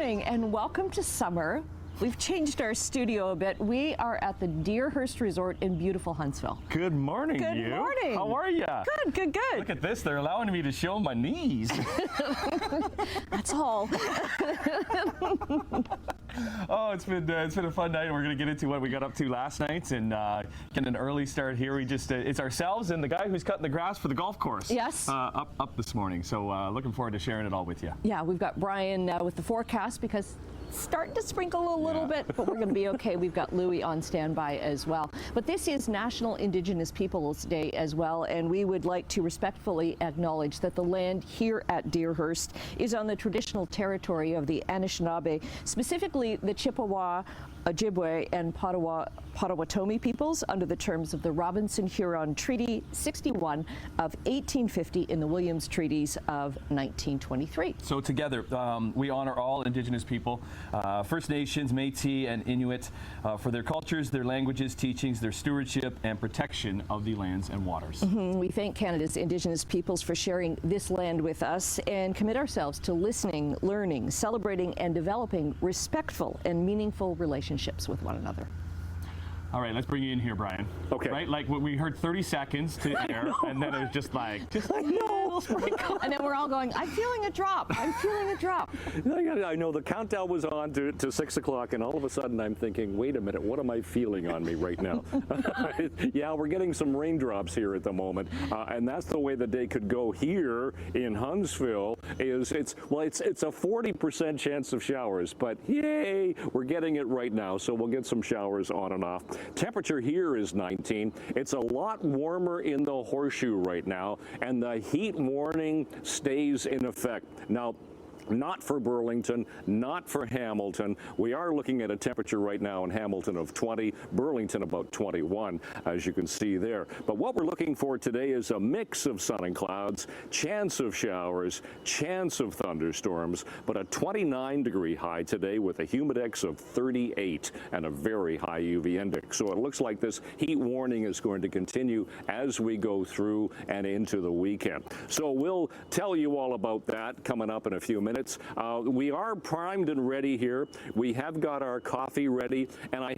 morning and welcome to summer. We've changed our studio a bit. We are at the Deerhurst Resort in beautiful Huntsville. Good morning, Good morning. How are you? Good, good, good. Look at this. They're allowing me to show my knees. That's all. Oh, it's been a fun night. We're going to get into what we got up to last night and get an early start here. We just it's ourselves and the guy who's cutting the grass for the golf course. Yes. Up this morning. So looking forward to sharing it all with you. Yeah, we've got Brian with the forecast because it's starting to sprinkle a little bit, but we're going to be okay. We've got Louie on standby as well. But this is National Indigenous Peoples Day as well, and we would like to respectfully acknowledge that the land here at Deerhurst is on the traditional territory of the Anishinaabe, specifically the Chippewa, Ojibwe, and Potawatomi peoples under the terms of the Robinson-Huron Treaty 61 of 1850 in the Williams Treaties of 1923. So together, we honor all Indigenous people, First Nations, Métis, and Inuit for their cultures, their languages, teachings, their stewardship, and protection of the lands and waters. We thank Canada's Indigenous peoples for sharing this land with us and commit ourselves to listening, learning, celebrating, and developing respectful and meaningful relationships with one another. All right, let's bring you in here, Brian. Okay. Right, like we heard 30 seconds to air, and then it was just like, I know. And then we're all going, I'm feeling a drop. I'm feeling a drop. I know the countdown was on to 6 o'clock, and all of a sudden I'm thinking, wait a minute, what am I feeling on me right now? Yeah, we're getting some raindrops here at the moment, and that's the way the day could go here in Huntsville. It's a 40% chance of showers, but yay, we're getting it right now, so we'll get some showers on and off. Temperature here is 19. It's a lot warmer in the Horseshoe right now, and the heat warning stays in effect. Now, not for Burlington, not for Hamilton. We are looking at a temperature right now in Hamilton of 20, Burlington about 21, as you can see there. But what we're looking for today is a mix of sun and clouds, chance of showers, chance of thunderstorms, but a 29-degree high today with a humidex of 38 and a very high UV index. So it looks like this heat warning is going to continue as we go through and into the weekend. So we'll tell you all about that coming up in a few minutes. We are primed and ready here. We have got our coffee ready, and I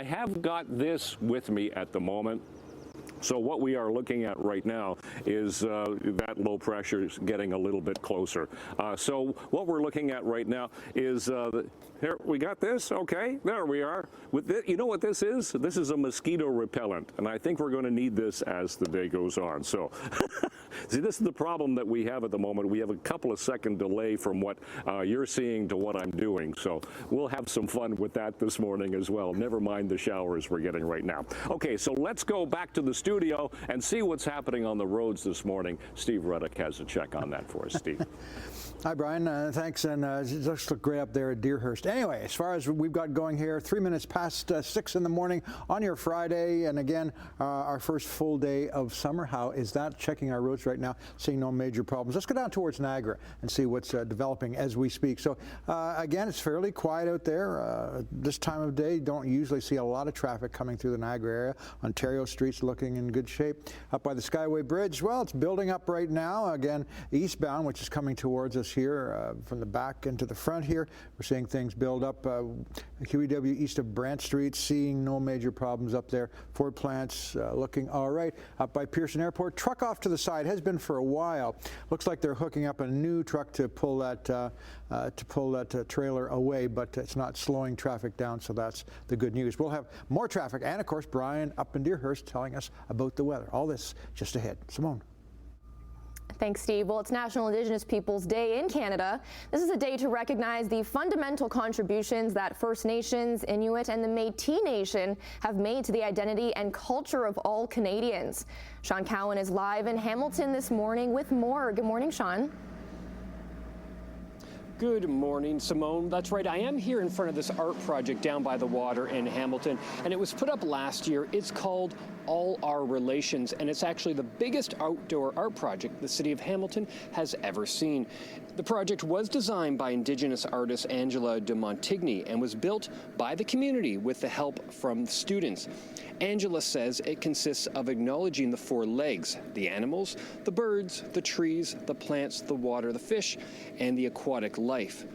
have got this with me at the moment. So what we are looking at right now is that low pressure is getting a little bit closer. So what we're looking at right now is here we got this. Okay, there we are. With this, you know what this is? This is a mosquito repellent, and I think we're going to need this as the day goes on. So see, this is the problem that we have at the moment. We have a couple of second delay from what you're seeing to what I'm doing. So we'll have some fun with that this morning as well. Never mind the showers we're getting right now. Okay, so let's go back to the studio and see what's happening on the roads this morning. Steve Ruddock has a check on that for us. Steve. Hi, Brian. Thanks. And it looks great up there at Deerhurst. Anyway, as far as we've got going here, 3 minutes past 6 in the morning on your Friday. And again, our first full day of summer. How is that? Checking our roads right now, seeing no major problems. Let's go down towards Niagara and see what's developing as we speak. So again, it's fairly quiet out there. This time of day, don't usually see a lot of traffic coming through the Niagara area. Ontario Street's looking in good shape. Up by the Skyway Bridge, well, it's building up right now. Again, eastbound, which is coming towards us here from the back into the front here. We're seeing things build up. QEW east of Brant Street, seeing no major problems up there. Ford plants looking all right. Up by Pearson Airport, truck off to the side, has been for a while. Looks like they're hooking up a new truck to pull that trailer away, but it's not slowing traffic down, so that's the good news. We'll have more traffic, and of course, Brian up in Deerhurst telling us about the weather. All this just ahead. Simone. Thanks, Steve. Well, it's National Indigenous Peoples Day in Canada. This is a day to recognize the fundamental contributions that First Nations, Inuit, and the Métis Nation have made to the identity and culture of all Canadians. Sean Cowan is live in Hamilton this morning with more. Good morning, Sean. Good morning, Simone. That's right. I am here in front of this art project down by the water in Hamilton, and it was put up last year. It's called All Our Relations, and it's actually the biggest outdoor art project the city of Hamilton has ever seen. The project was designed by Indigenous artist Angela de Montigny and was built by the community with the help from students. Angela says it consists of acknowledging the four legs: the animals, the birds, the trees, the plants, the water, the fish, and the aquatic life.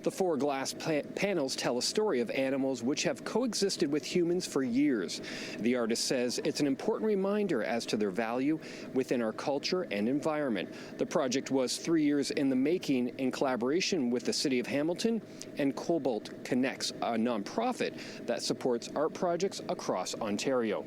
The 4 glass panels tell a story of animals which have coexisted with humans for years. The artist says it's an important reminder as to their value within our culture and environment. The project was 3 years in the making in collaboration with the City of Hamilton and Cobalt Connects, a nonprofit that supports art projects across Ontario.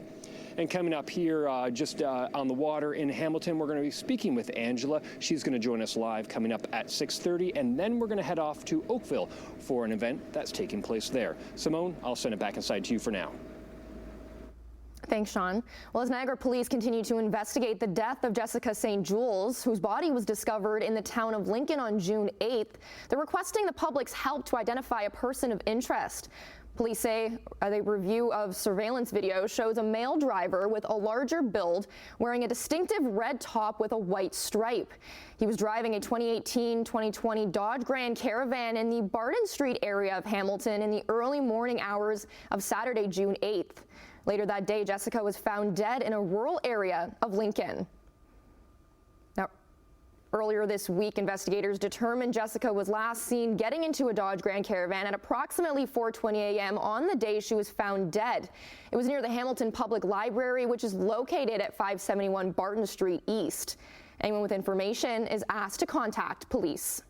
And coming up here just on the water in Hamilton, we're going to be speaking with Angela. She's going to join us live coming up at 6:30, and then we're going to head off to Oakville for an event that's taking place there. Simone, I'll send it back inside to you for now. Thanks, Sean. Well, as Niagara police continue to investigate the death of Jessica St. Jules, whose body was discovered in the town of Lincoln on June 8th, they're requesting the public's help to identify a person of interest. Police say a review of surveillance video shows a male driver with a larger build wearing a distinctive red top with a white stripe. He was driving a 2018-2020 Dodge Grand Caravan in the Barton Street area of Hamilton in the early morning hours of Saturday, June 8th. Later that day, Jessica was found dead in a rural area of Lincoln. Now, earlier this week, investigators determined Jessica was last seen getting into a Dodge Grand Caravan at approximately 4:20 a.m. on the day she was found dead. It was near the Hamilton Public Library, which is located at 571 Barton Street East. Anyone with information is asked to contact police.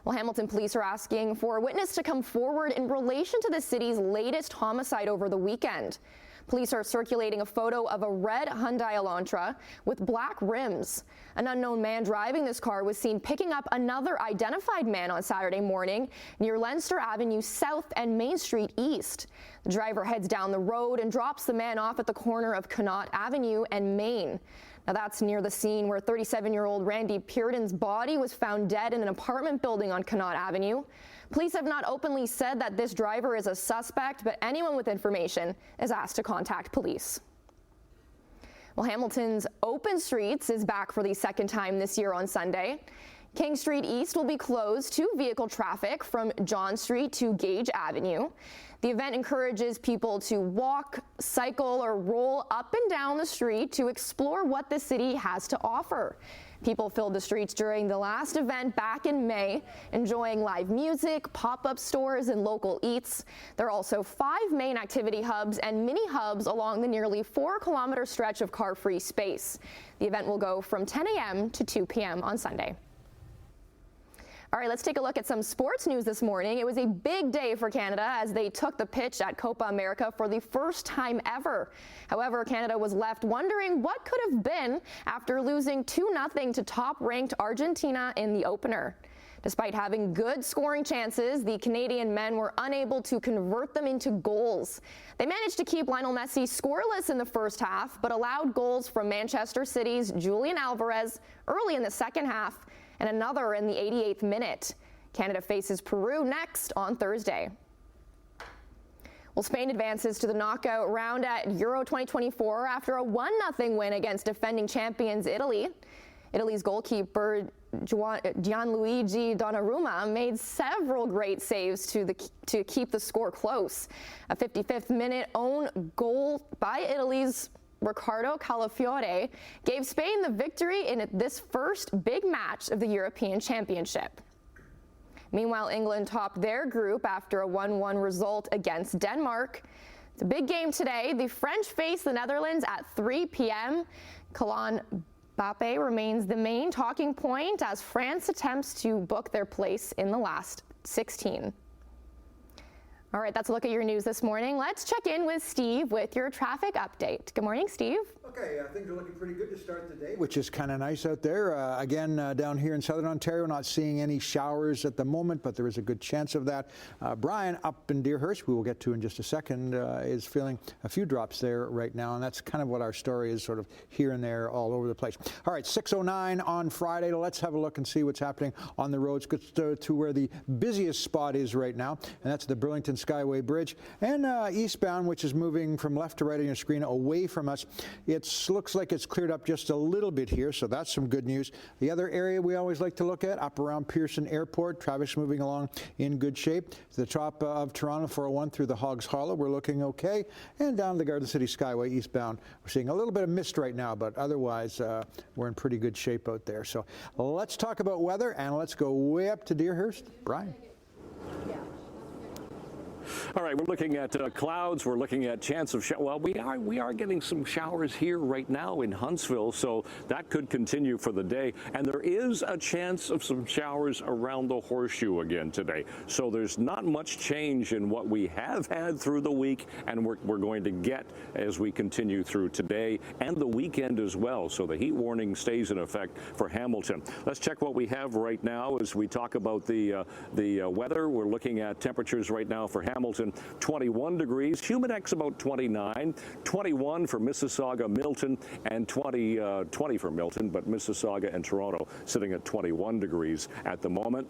Well, Hamilton police are asking for a witness to come forward in relation to the city's latest homicide over the weekend. Police are circulating a photo of a red Hyundai Elantra with black rims. An unknown man driving this car was seen picking up another identified man on Saturday morning near Leinster Avenue South and Main Street East. The driver heads down the road and drops the man off at the corner of Connaught Avenue and Main. Now that's near the scene where 37-year-old Randy Pearden's body was found dead in an apartment building on Connaught Avenue. Police have not openly said that this driver is a suspect, but anyone with information is asked to contact police. Well, Hamilton's Open Streets is back for the second time this year on Sunday. King Street East will be closed to vehicle traffic from John Street to Gage Avenue. The event encourages people to walk, cycle, or roll up and down the street to explore what the city has to offer. People filled the streets during the last event back in May, enjoying live music, pop-up stores, and local eats. There are also 5 main activity hubs and mini hubs along the nearly 4-kilometer stretch of car-free space. The event will go from 10 a.m. to 2 p.m. on Sunday. All right, let's take a look at some sports news this morning. It was a big day for Canada as they took the pitch at Copa America for the first time ever. However, Canada was left wondering what could have been after losing 2-0 to top-ranked Argentina in the opener. Despite having good scoring chances, the Canadian men were unable to convert them into goals. They managed to keep Lionel Messi scoreless in the first half, but allowed goals from Manchester City's Julian Alvarez early in the second half and another in the 88th minute. Canada faces Peru next on Thursday. Well, Spain advances to the knockout round at Euro 2024 after a 1-0 win against defending champions Italy. Italy's goalkeeper Gianluigi Donnarumma made several great saves to keep the score close. A 55th minute own goal by Italy's Riccardo Calafiore gave Spain the victory in this first big match of the European Championship. Meanwhile, England topped their group after a 1-1 result against Denmark. It's a big game today. The French face the Netherlands at 3 p.m. Kylian Mbappe remains the main talking point as France attempts to book their place in the last 16. All right, that's a look at your news this morning. Let's check in with Steve with your traffic update. Good morning, Steve. Okay, things are looking pretty good to start the day, which is kind of nice out there. Again, down here in southern Ontario, not seeing any showers at the moment, but there is a good chance of that. Brian up in Deerhurst, we will get to in just a second, is feeling a few drops there right now, and that's kind of what our story is, sort of here and there all over the place. All right, 6:09 on Friday. Let's have a look and see what's happening on the roads to where the busiest spot is right now, and that's the Burlington Skyway Bridge, and eastbound, which is moving from left to right on your screen away from us. It looks like it's cleared up just a little bit here, so that's some good news. The other area we always like to look at, up around Pearson Airport, traffic's moving along in good shape. The top of Toronto 401 through the Hogs Hollow, we're looking okay. And down the Garden City Skyway eastbound, we're seeing a little bit of mist right now, but otherwise we're in pretty good shape out there. So let's talk about weather, and let's go way up to Deerhurst. Brian. All right, we're looking at clouds. We're looking at chance of well, we are getting some showers here right now in Huntsville, so that could continue for the day. And there is a chance of some showers around the Horseshoe again today. So there's not much change in what we have had through the week, and we're going to get as we continue through today and the weekend as well. So the heat warning stays in effect for Hamilton. Let's check what we have right now as we talk about the weather. We're looking at temperatures right now for Hamilton, 21 degrees, Humidex about 29, 21 for Mississauga, Milton, and 20 for Milton, but Mississauga and Toronto sitting at 21 degrees at the moment.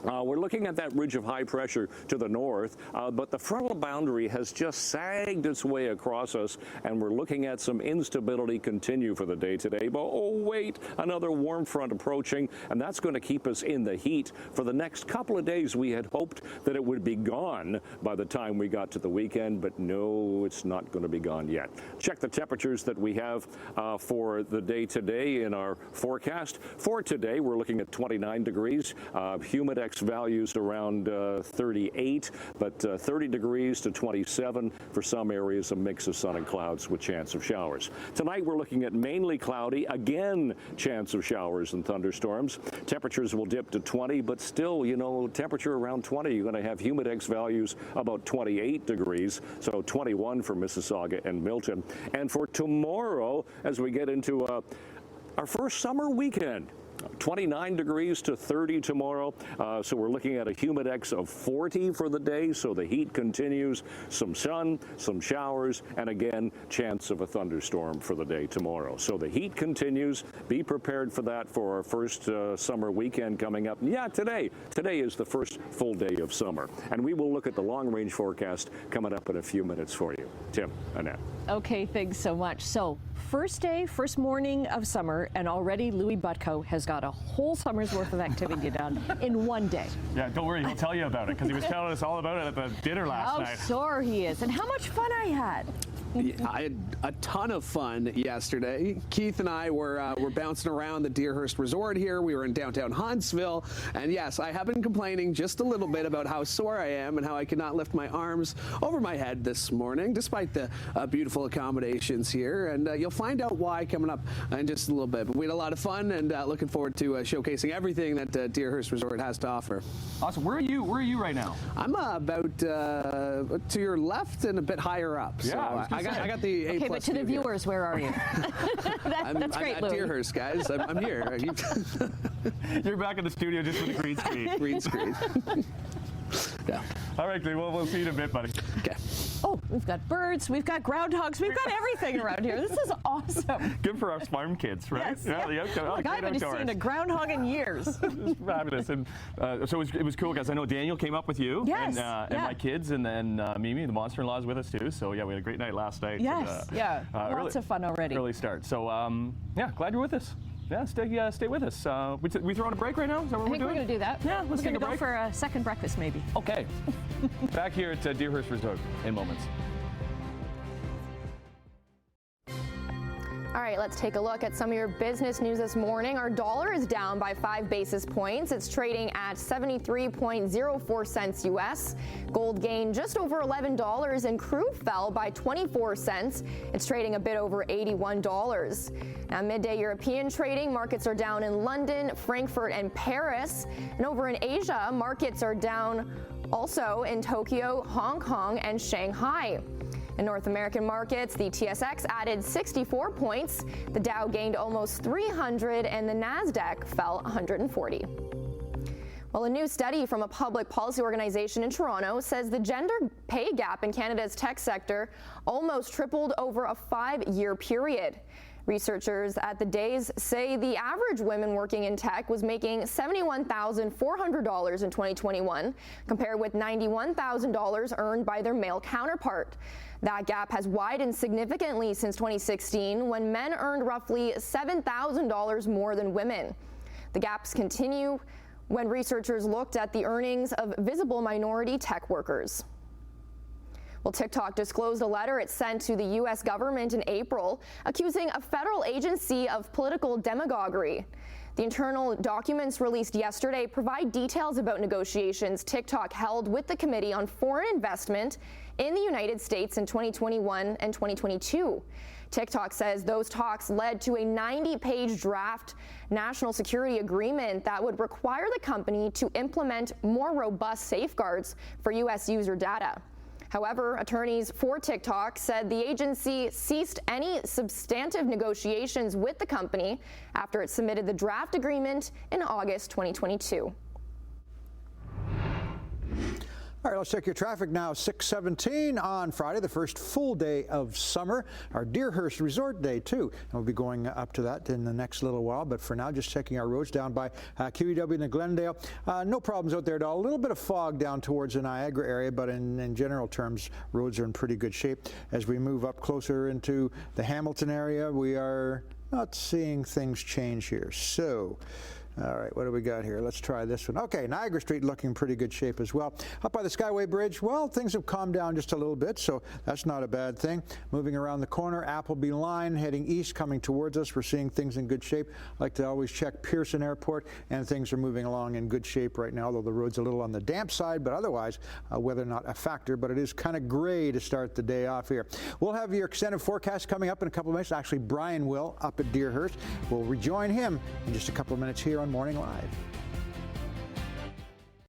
We're looking at that ridge of high pressure to the north, but the frontal boundary has just sagged its way across us, and we're looking at some instability continue for the day today. But oh wait, another warm front approaching, and that's going to keep us in the heat for the next couple of days. We had hoped that it would be gone by the time we got to the weekend, but no, it's not going to be gone yet. Check the temperatures that we have for the day today in our forecast. For today, we're looking at 29 degrees, Humidex values around 38, but 30 degrees to 27 for some areas, a mix of sun and clouds with chance of showers. Tonight we're looking at mainly cloudy, again chance of showers and thunderstorms. Temperatures will dip to 20, but still, you know, temperature around 20. You're going to have Humidex values about 28 degrees, so 21 for Mississauga and Milton. And for tomorrow, as we get into our first summer weekend, 29 degrees to 30 tomorrow, so we're looking at a Humidex of 40 for the day, so the heat continues, some sun, some showers, and again, chance of a thunderstorm for the day tomorrow. So the heat continues. Be prepared for that for our first summer weekend coming up. Yeah, today is the first full day of summer, and we will look at the long-range forecast coming up in a few minutes for you. Tim, Annette. Okay, thanks so much. So first day, first morning of summer, and already Louis Butko has got a whole summer's worth of activity done in one day. Yeah, don't worry, he'll tell you about it because he was telling us all about it at the dinner last night. How sore he is, and how much fun I had. I had a ton of fun yesterday. Keith and I were bouncing around the Deerhurst Resort here. We were in downtown Huntsville, and yes, I have been complaining just a little bit about how sore I am and how I could not lift my arms over my head this morning, despite the beautiful accommodations here. And you'll find out why coming up in just a little bit. But we had a lot of fun, and looking forward to showcasing everything that Deerhurst Resort has to offer. Awesome. Where are you right now? I'm about to your left and a bit higher up. Yeah, so I got the A+. Okay, but to the viewers, where are you? That's great, I'm at Louis. Deerhurst, guys. I'm here. You're back in the studio just with the green screen. Green screen. Yeah. All right, Lee, we'll see you in a bit, buddy. Okay. Oh, we've got birds, we've got groundhogs, we've got everything around here. This is awesome. Good for us farm kids, right? Yes, yeah. Look, I haven't seen a groundhog in years. It's fabulous. And so it was cool, guys. I know Daniel came up with you. Yes, and my kids, and then Mimi, the monster-in-law, is with us too. So yeah, we had a great night last night. Yes, and, lots of fun already. Early start. So yeah, glad you're with us. Yeah, stay with us. We throwing a break right now? Is that what I think we're going to do that. Yeah, let's we're take a go break. for a second breakfast, maybe. Okay. Back here at Deerhurst Resort in moments. All right, let's take a look at some of your business news this morning. Our dollar is down by 5 basis points. It's trading at 73.04 cents U.S. Gold gained just over $11 and crude fell by 24 cents. It's trading a bit over $81. Now, midday European trading, markets are down in London, Frankfurt, and Paris. And over in Asia, markets are down also in Tokyo, Hong Kong, and Shanghai. In North American markets, the TSX added 64 points, the Dow gained almost 300, and the NASDAQ fell 140. Well, a new study from a public policy organization in Toronto says the gender pay gap in Canada's tech sector almost tripled over a 5-year period. Researchers at the Days say the average woman working in tech was making $71,400 in 2021, compared with $91,000 earned by their male counterpart. That gap has widened significantly since 2016, when men earned roughly $7,000 more than women. The gaps continue when researchers looked at the earnings of visible minority tech workers. Well, TikTok disclosed a letter it sent to the U.S. government in April, accusing a federal agency of political demagoguery. The internal documents released yesterday provide details about negotiations TikTok held with the Committee on Foreign Investment in the United States in 2021 and 2022. TikTok says those talks led to a 90-page draft national security agreement that would require the company to implement more robust safeguards for U.S. user data. However, attorneys for TikTok said the agency ceased any substantive negotiations with the company after it submitted the draft agreement in August 2022. All right, let's check your traffic now. 6:17 on Friday, the first full day of summer. Our Deerhurst Resort Day, too. And we'll be going up to that in the next little while. But for now, just checking our roads down by QEW and Glendale. No problems out there at all. A little bit of fog down towards the Niagara area, but in general terms, roads are in pretty good shape. As we move up closer into the Hamilton area, we are not seeing things change here. So, all right, what do we got here? Let's try this one. Okay, Niagara Street looking pretty good shape as well. Up by the Skyway Bridge, well, things have calmed down just a little bit, so that's not a bad thing. Moving around the corner, Appleby Line heading east, coming towards us. We're seeing things in good shape. I like to always check Pearson Airport, and things are moving along in good shape right now, although the road's a little on the damp side, but otherwise, weather not a factor, but it is kind of gray to start the day off here. We'll have your extended forecast coming up in a couple of minutes. Actually, Brian will up at Deerhurst. We'll rejoin him in just a couple of minutes here on Morning Live.